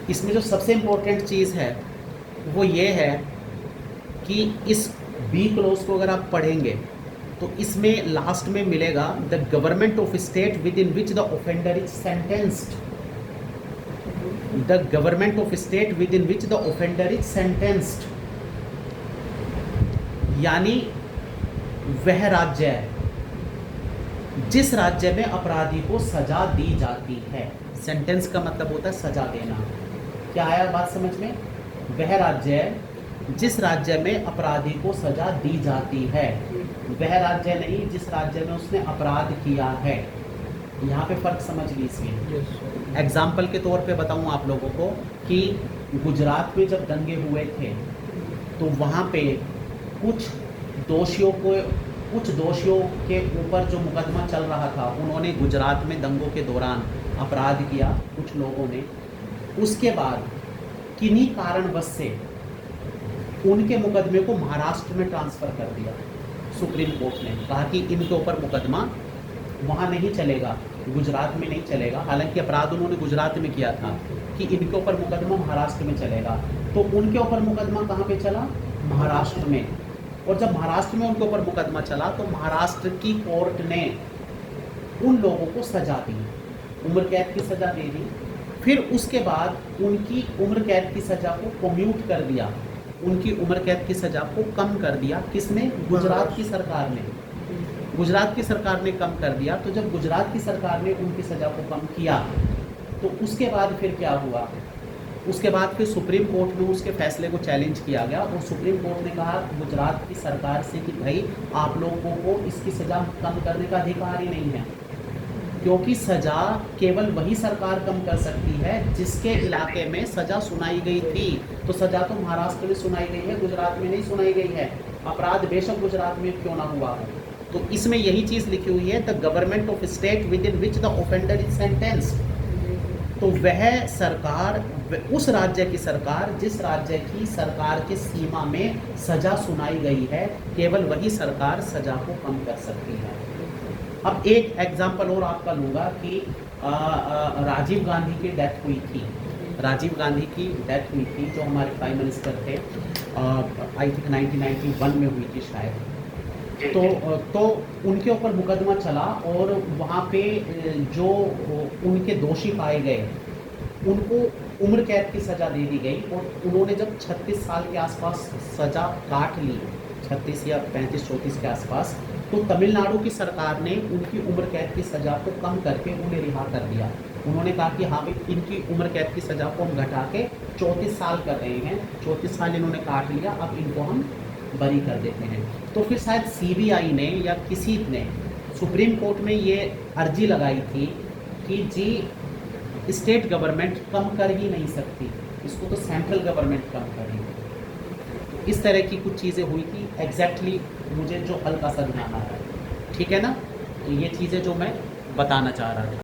इसमें जो सबसे इम्पोर्टेंट चीज़ है वो ये है कि इस बी क्लोज को अगर आप पढ़ेंगे तो इसमें लास्ट में मिलेगा the government of state with in which the offender is sentenced. The government of state with in which the offender is sentenced, यानी वह राज्य जिस राज्य में अपराधी को सजा दी जाती है। सेंटेंस का मतलब होता है सजा देना। क्या आया बात समझ में? वह राज्य जिस राज्य में अपराधी को सजा दी जाती है, वह राज्य नहीं जिस राज्य में उसने अपराध किया है। यहाँ पे फर्क समझ लीजिए। एग्जाम्पल के तौर पे बताऊँ आप लोगों को कि गुजरात में जब दंगे हुए थे तो वहाँ पे कुछ दोषियों के ऊपर जो मुकदमा चल रहा था, उन्होंने गुजरात में दंगों के दौरान अपराध किया कुछ लोगों ने। उसके बाद किन्हीं कारणवश से उनके मुकदमे को महाराष्ट्र में ट्रांसफ़र कर दिया। सुप्रीम कोर्ट ने कहा कि इनके ऊपर मुकदमा वहाँ नहीं चलेगा, गुजरात में नहीं चलेगा। हालांकि अपराध उन्होंने गुजरात में किया था, कि इनके ऊपर मुकदमा महाराष्ट्र में चलेगा। तो उनके ऊपर मुकदमा कहाँ पे चला? महाराष्ट्र में। और जब महाराष्ट्र में उनके ऊपर मुकदमा चला तो महाराष्ट्र की कोर्ट ने उन लोगों को सजा दी, उम्र कैद की सजा दे दी। फिर उसके बाद उनकी उम्र कैद की सजा को कम्यूट कर दिया, उनकी उम्र कैद की सजा को कम कर दिया। किसने? गुजरात की सरकार ने। गुजरात की सरकार ने कम कर दिया। तो जब गुजरात की सरकार ने उनकी सजा को कम किया तो उसके बाद फिर क्या हुआ? उसके बाद फिर सुप्रीम कोर्ट में उसके फैसले को चैलेंज किया गया और सुप्रीम कोर्ट ने कहा गुजरात की सरकार से कि भाई आप लोगों को इसकी सज़ा कम करने का अधिकार ही नहीं है, क्योंकि सज़ा केवल वही सरकार कम कर सकती है जिसके इलाके में सज़ा सुनाई गई थी। तो सज़ा तो महाराष्ट्र में सुनाई गई है, गुजरात में नहीं सुनाई गई है। अपराध बेशक गुजरात में क्यों ना हुआ है। तो इसमें यही चीज़ लिखी हुई है, the government of state with in which the offender is sentenced. तो वह सरकार, उस राज्य की सरकार जिस राज्य की सरकार की सीमा में सजा सुनाई गई है, केवल वही सरकार सजा को कम कर सकती है। अब एक एग्जांपल और आपका लूँगा कि राजीव गांधी की डेथ हुई थी। राजीव गांधी की डेथ हुई थी, जो हमारे प्राइम मिनिस्टर थे, आई थिंक 1991 में हुई थी शायद। तो उनके ऊपर मुकदमा चला और वहाँ पे जो उनके दोषी पाए गए उनको उम्र कैद की सज़ा दे दी गई। और उन्होंने जब 36 साल के आसपास सज़ा काट ली, 36 या 35-34 के आसपास, तो तमिलनाडु की सरकार ने उनकी उम्र कैद की सज़ा को कम करके उन्हें रिहा कर दिया। उन्होंने कहा कि हाँ भाई, इनकी उम्र कैद की सज़ा को हम घटा के 34 साल कर रहे हैं, 34 साल इन्होंने काट लिया, अब इनको हम बरी कर देते हैं। तो फिर शायद सीबीआई ने या किसी ने सुप्रीम कोर्ट में ये अर्जी लगाई थी कि जी स्टेट गवर्नमेंट कम कर ही नहीं सकती, इसको तो सेंट्रल गवर्नमेंट कम करेगी। तो इस तरह की कुछ चीज़ें हुई थी। एग्जैक्टली मुझे जो हल्का सा ध्यान आ रहा है, ठीक है ना। तो ये चीज़ें जो मैं बताना चाह रहा था।